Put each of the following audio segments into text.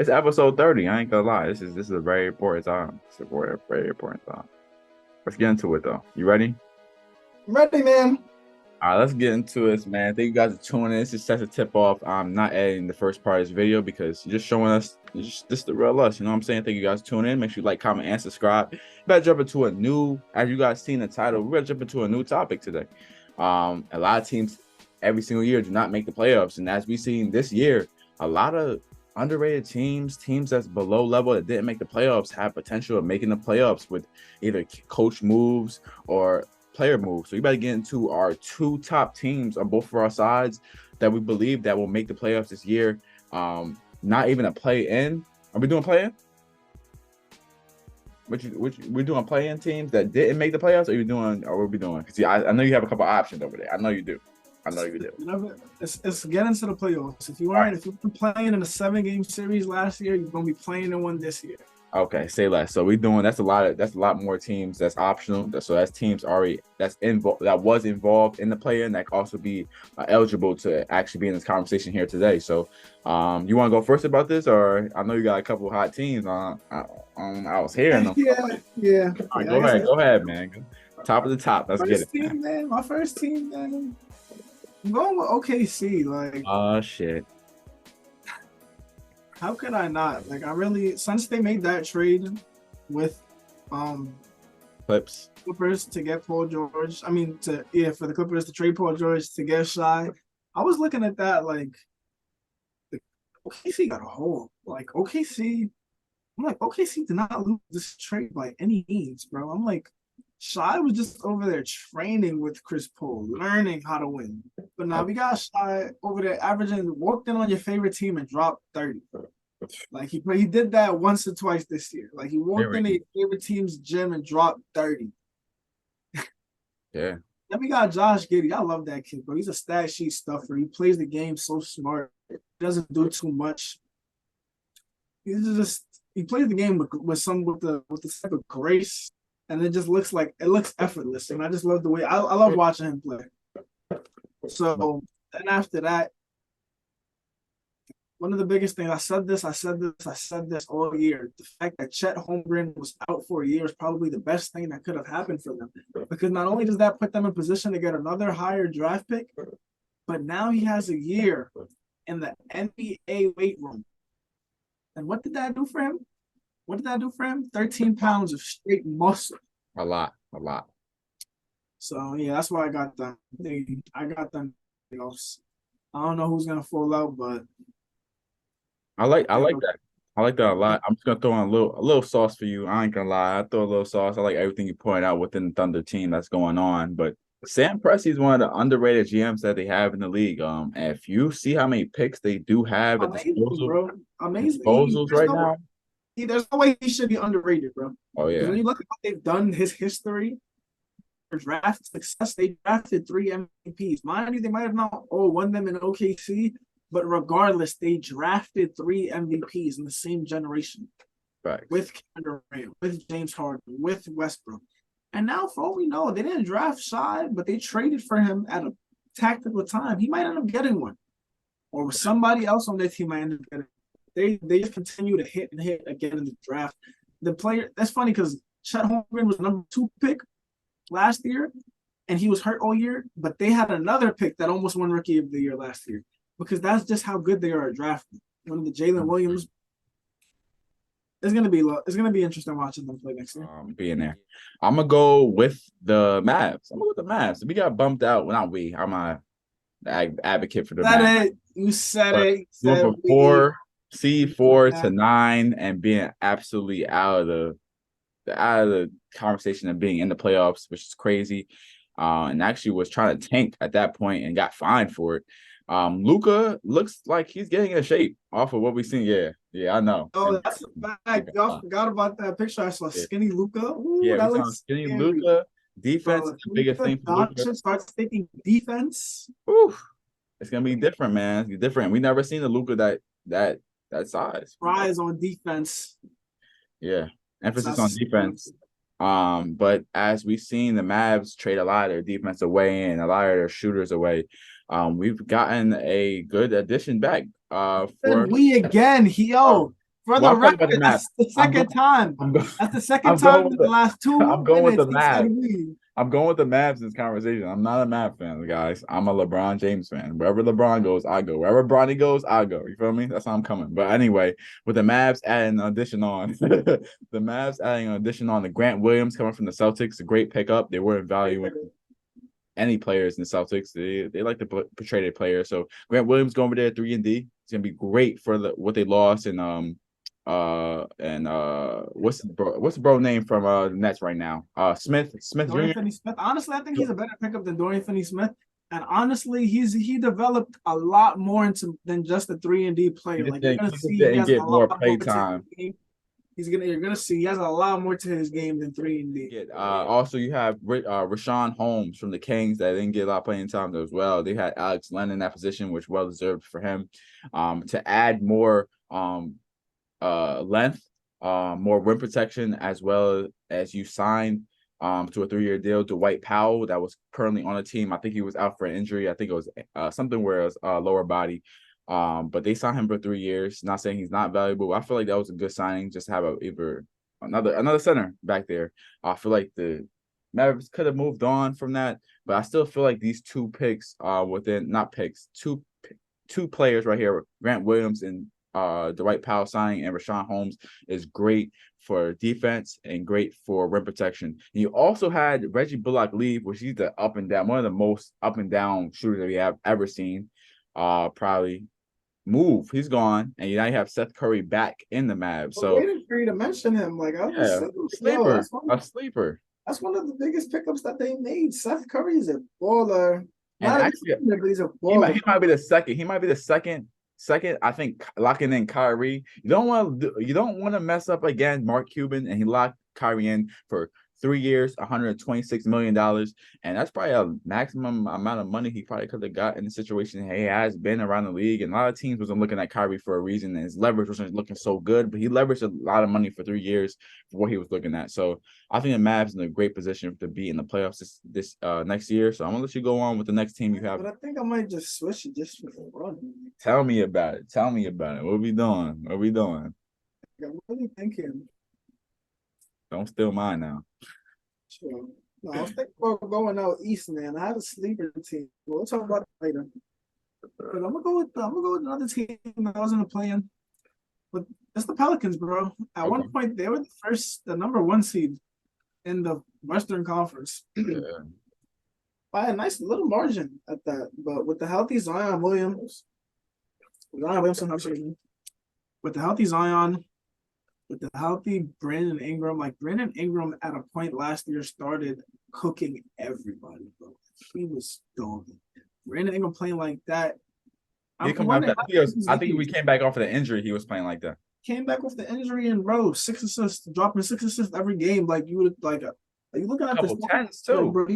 It's episode 30. I ain't gonna lie. This is a very important time. It's a very important time. Let's get into it though. You ready? Ready, man. All right, let's get into it, man. Thank you guys for tuning in. This is set to tip off. I'm not editing the first part of this video because you're just showing us this is the real us. You know what I'm saying? Thank you guys for tuning in. Make sure you like, comment, and subscribe. Better jump into a new, as you guys seen the title, we're gonna jump into a new topic today. A lot of teams every single year do not make the playoffs, and as we've seen this year, a lot of underrated teams that's below level that didn't make the playoffs have potential of making the playoffs with either coach moves or player moves. So you better get into our two top teams on both of our sides that we believe that will make the playoffs this year. Not even a play-in. Are we doing play-in? Which we're doing play-in teams that didn't make the playoffs, or what are we doing? Because I know you have a couple options over there. I know you do. It's get into the playoffs. If you were playing in a 7-game series last year, you're gonna be playing in one this year. Okay, say less. So that's a lot more teams that's optional. So that's teams already that was involved in the play-in that can also be eligible to actually be in this conversation here today. So, you want to go first about this, or I know you got a couple of hot teams on. I was hearing them. Yeah. All right, go ahead, man. Top of the top. Let's get it. Team, man. My first team, man. I'm going with OKC. Like, oh shit. How could I not? Like, since they made that trade with Clippers to get Paul George. For the Clippers to trade Paul George to get Shy. I was looking at that like OKC got a hole. Like OKC did not lose this trade by any means, bro. I'm like, Shy was just over there training with Chris Paul, learning how to win. But now we got Shy over there walked in on your favorite team and dropped 30. Like he did that once or twice this year. Like he walked in your favorite team's gym and dropped 30. Yeah. Then we got Josh Giddey. I love that kid, bro. He's a stat sheet stuffer. He plays the game so smart. He doesn't do too much. He plays the game with the type of grace. And it just looks effortless. And I just love the way I love watching him play. So then after that, one of the biggest things, I said this all year. The fact that Chet Holmgren was out for a year is probably the best thing that could have happened for them. Because not only does that put them in position to get another higher draft pick, but now he has a year in the NBA weight room. And what did that do for him? 13 pounds of straight muscle. A lot. So yeah, that's why I got them. I don't know who's gonna fall out, but I like that. I like that a lot. I'm just gonna throw in a little sauce for you. I ain't gonna lie. I throw a little sauce. I like everything you point out within the Thunder team that's going on. But Sam Presti is one of the underrated GMs that they have in the league. And if you see how many picks they do have at disposals right now. There's no way he should be underrated, bro. Oh yeah. When you look at what they've done, his history, for draft success, they drafted 3 MVPs. Mind you, they might have not all won them in OKC, but regardless, they drafted 3 MVPs in the same generation. Right. With Kevin Durant, with James Harden, with Westbrook. And now, for all we know, they didn't draft Shy, but they traded for him at a tactical time. He might end up getting one. Or somebody else on their team might end up getting one. They just continue to hit and hit again in the draft. The player, that's funny because Chet Holmgren was number 2 pick last year, and he was hurt all year, but they had another pick that almost won Rookie of the Year last year because that's just how good they are at drafting. One of the Jalen Williams. It's gonna be interesting watching them play next year. Being there, I'm gonna go with the Mavs. We got bumped out. Well, not we. I'm a advocate for the Mavs. You said it. Going from 4 to 9 and being absolutely out of the conversation of being in the playoffs, which is crazy. And actually was trying to tank at that point and got fined for it. Luka looks like he's getting in shape off of what we've seen. Yeah, I know. Oh, that's a fact. Y'all forgot about that picture. I saw skinny Luka. That looks skinny Luka. Defense is the biggest thing for Luka. Starts taking defense. It's gonna be different, man. It's different. We never seen a Luka that size. Rise on defense. Yeah, emphasis on defense. But as we've seen, the Mavs trade a lot of their defense away and a lot of their shooters away. We've gotten a good addition back. We again, For Well, the I'll talk record, about the Mavs. that's the second time. I'm going. That's the second I'm going time with in the the. last I'm 2 going with minutes the he said Mavs. we. I'm going with the Mavs in this conversation. I'm not a Mavs fan, guys. I'm a LeBron James fan. Wherever LeBron goes, I go. Wherever Bronny goes, I go. You feel me? That's how I'm coming. But anyway, with the Mavs adding an addition on, the Mavs adding an addition on the Grant Williams coming from the Celtics, a great pickup. They weren't valuing any players in the Celtics. They like to portray their players. So Grant Williams going over there 3-D. It's gonna be great for what they lost and what's the bro name from the Nets right now? Smith Dorian Jr. Finney-Smith. Honestly, I think he's a better pickup than Dorian Finney-Smith. And honestly, he developed a lot more into than just a 3-D player. Like you're gonna He just see, he didn't has a get more lot play more to time. his game. You're gonna see he has a lot more to his game than 3-D. Also, you have Rashawn Holmes from the Kings that didn't get a lot of playing time as well. They had Alex Len in that position, which well deserved for him. To add more length, more rim protection, as well as you signed to a 3-year deal. Dwight Powell, that was currently on the team. I think he was out for an injury. I think it was something where it was lower body. But they signed him for 3 years. Not saying he's not valuable. I feel like that was a good signing. Just to have either another center back there. I feel like the Mavericks could have moved on from that, but I still feel like these two picks two players right here, Grant Williams and Dwight Powell signing and Rashawn Holmes is great for defense and great for rim protection. And you also had Reggie Bullock leave, which he's the up and down, one of the most up and down shooters that we have ever seen. Probably move. He's gone, and now you have Seth Curry back in the Mavs. So waiting for you to mention him. Like I was sleeper, a sleeper. That's one of the biggest pickups that they made. Seth Curry is a baller. And actually, he's a baller. He might be the second. He might be the second. I think locking in Kyrie. You don't want to mess up again, Mark Cuban, and he locked Kyrie in for 3 years, $126 million. And that's probably a maximum amount of money he probably could have got in the situation he has been around the league. And a lot of teams wasn't looking at Kyrie for a reason. And his leverage wasn't looking so good, but he leveraged a lot of money for 3 years for what he was looking at. So I think the Mavs in a great position to be in the playoffs this next year. So I'm going to let you go on with the next team you have. But I think I might just switch it just for fun. Tell me about it. What we doing? I'm really thinking. Don't steal mine now. Sure. No, I was thinking about going out east, man. I had a sleeper team. We'll talk about it later. But I'm gonna go with another team that I was in the plan. But it's the Pelicans, bro. At one point, they were the number 1 seed in the Western Conference. By a nice little margin at that. But with the healthy Zion, with the healthy Brandon Ingram, like Brandon Ingram at a point last year started cooking everybody, bro. He was dogging. Brandon Ingram playing like that. I think we came back off of the injury. He was playing like that. Came back off the injury and bro, 6 assists, dropping 6 assists every game. Like you would like, are you looking at this? Tens too, bro.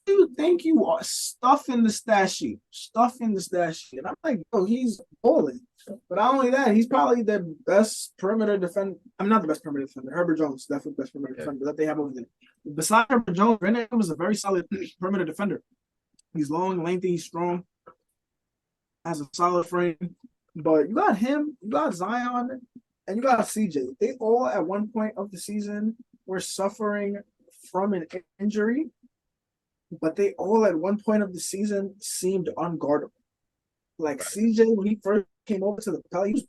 You think you are stuffing the stat sheet, and I'm like, bro, he's balling. But not only that, he's probably the best perimeter defender. I'm not the best perimeter defender. Herbert Jones, definitely the best perimeter defender that they have over there. Besides Herbert Jones, Brandon Ingram is a very solid perimeter defender. He's long, lengthy, he's strong, has a solid frame. But you got him, you got Zion, and you got CJ. They all at one point of the season were suffering from an injury, but they all at one point of the season seemed unguardable. Like CJ, when he first came over to the Pelicans, he was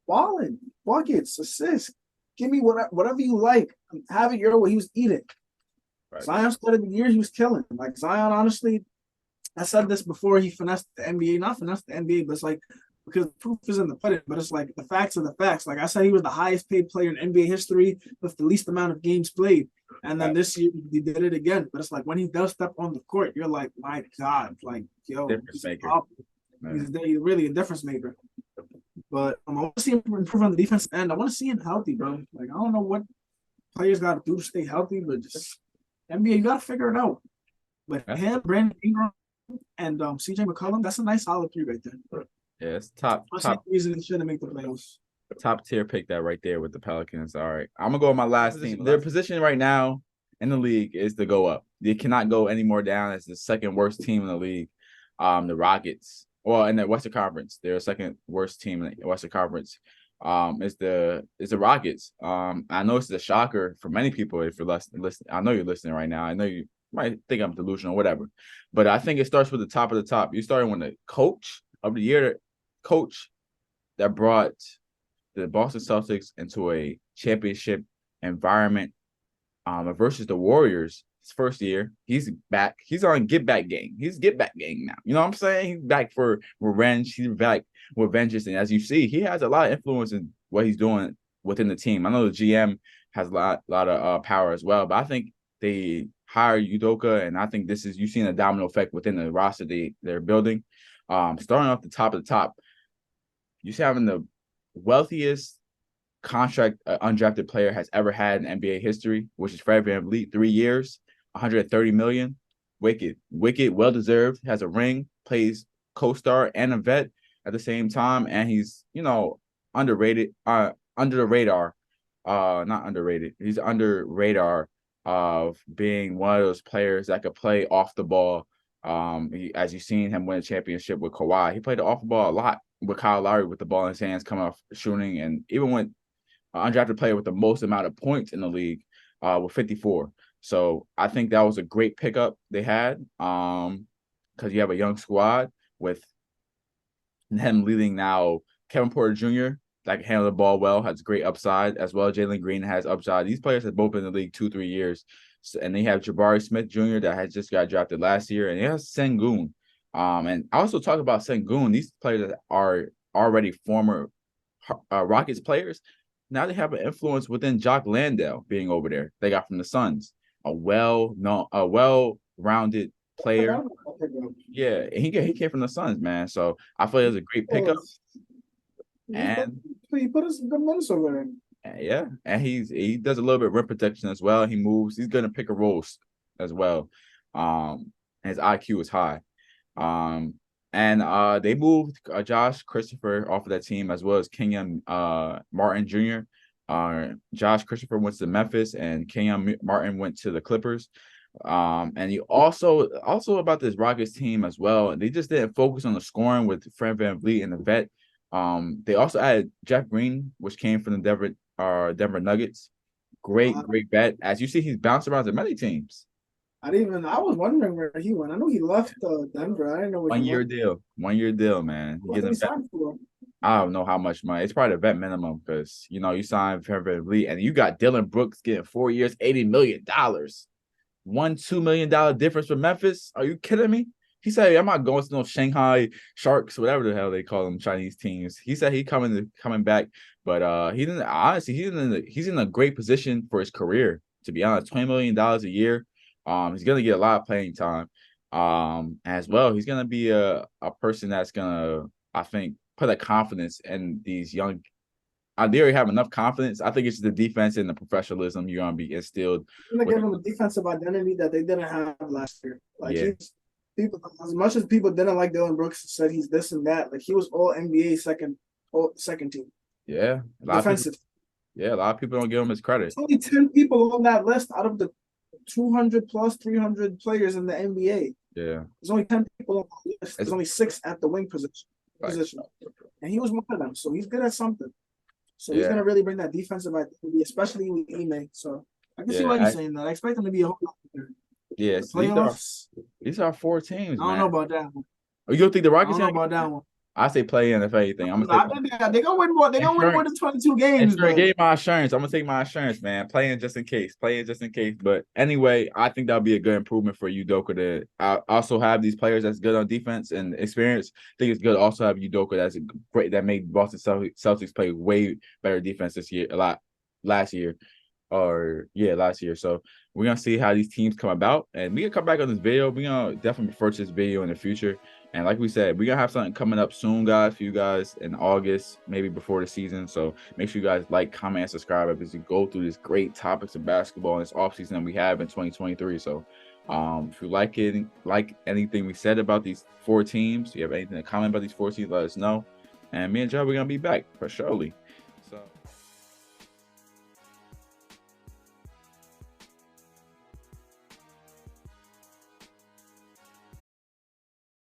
balling, buckets, assists. Give me whatever you like. Have it your way. He was eating. Right. Zion started the year, he was killing. Like Zion, honestly, I said this before he finessed the NBA. Not finessed the NBA, but it's like, because the proof is in the pudding, but it's like the facts are the facts. Like I said, he was the highest paid player in NBA history with the least amount of games played. And then this year he did it again. But it's like when he does step on the court, you're like, my God, like, yo, he's really a difference maker. But I want to see him improve on the defense end. I want to see him healthy, bro. Like, I don't know what players got to do to stay healthy, but just NBA, you got to figure it out. But him, Brandon Ingram, and CJ McCollum, that's a nice solid 3 right there. Yeah, it's top reason he shouldn't make the playoffs. Top tier pick that right there with the Pelicans. All right, I'm gonna go with my last team. Their position right now in the league is to go up. They cannot go any more down as the second worst team in the league. The Rockets, well, in the Western Conference, they're the second worst team in the Western Conference. is the Rockets. I know it's a shocker for many people if you're listening. I know you're listening right now. I know you might think I'm delusional, whatever. But I think it starts with the top of the top. You starting with the coach of the year, coach that brought the Boston Celtics into a championship environment versus the Warriors. His first year, he's back. He's on get back game. He's get back game now. You know what I'm saying? He's back for revenge. He's back with vengeance. And as you see, he has a lot of influence in what he's doing within the team. I know the GM has a lot of power as well, but I think they hire Udoka, and I think this is you've seen a domino effect within the roster they're building. Starting off the top of the top, you see having the wealthiest contract undrafted player has ever had in NBA history, which is Fred VanVleet, 3 years, 130 million. Wicked, well deserved. Has a ring, plays co-star and a vet at the same time, and he's underrated, under the radar, not underrated. He's under radar of being one of those players that could play off the ball. As you've seen him win a championship with Kawhi, he played off the ball a lot with Kyle Lowry with the ball in his hands, coming off shooting, and even when undrafted player with the most amount of points in the league with 54. So I think that was a great pickup they had because you have a young squad with him leading now Kevin Porter Jr. that can handle the ball well, has great upside, as well as Jalen Green has upside. These players have both been in the league 2-3 years. So, and they have Jabari Smith Jr. that has just got drafted last year, and they have Sengun. And I also talk about Sengun. These players that are already former Rockets players. Now they have an influence within Jock Landale being over there. They got from the Suns, a well-rounded player. Yeah, he came from the Suns, man. So I feel it was a great pickup. And he put us good minutes over there. Yeah, and he does a little bit of rim protection as well. He moves. He's gonna pick a roles as well. His IQ is high. And they moved Josh Christopher off of that team, as well as Kenyon Martin Jr. Josh Christopher went to Memphis, and Kenyon Martin went to the Clippers. And you also about this Rockets team as well. They just didn't focus on the scoring with Fred VanVleet and the vet. They also added Jeff Green, which came from the Denver Nuggets. Great bet. As you see, he's bounced around to many teams. I was wondering where he went. I know he left Denver. I didn't know where he went. 1 year deal, man. I don't know how much money. It's probably a vet minimum because you signed Fred VanVleet and you got Dylan Brooks getting 4 years, $80 million. $2 million difference with Memphis. Are you kidding me? He said, I'm not going to no Shanghai Sharks, whatever the hell they call them, Chinese teams. He said he coming back, but he didn't. Honestly, he's in a great position for his career. To be honest, $20 million a year. He's gonna get a lot of playing time. As well, he's gonna be a person that's gonna, I think, put a confidence in these young. They already have enough confidence. I think it's the defense and the professionalism you're gonna be instilled. You're gonna give them a defensive identity that they didn't have last year. People, as much as people didn't like Dylan Brooks, said he's this and that. Like he was all NBA second team. Yeah, defensive. A lot of people don't give him his credit. There's only 10 people on that list out of the 200 plus 300 players in the NBA. Yeah, there's only 10 people on the list. There's only 6 at the wing position, and he was one of them. So he's good at something. So he's gonna really bring that defensive identity, especially with Ime. So I can see why you're saying that. I expect him to be a whole lot better. Yeah, playoffs. These are 4 teams. I don't know about that one. Oh, you don't think the Rockets? I don't know about that one. I say play in if anything. They're gonna win more. They're gonna win more than 22 games. Gave my insurance. I'm gonna take my insurance, man. Playing just in case. But anyway, I think that'll be a good improvement for Udoka to also have these players that's good on defense and experience. I think it's good to also have Udoka that's great that made Boston Celtics play way better defense this year, last year. So we're gonna see how these teams come about, and we can come back on this video. We're gonna definitely refer to this video in the future. And like we said, we're gonna have something coming up soon, guys, for you guys in August, maybe before the season. So make sure you guys like, comment, and subscribe as we go through these great topics of basketball in this offseason that we have in 2023. So if you like anything we said about these 4 teams, you have anything to comment about these 4 teams, let us know. And me and Judd, we're gonna be back for surely.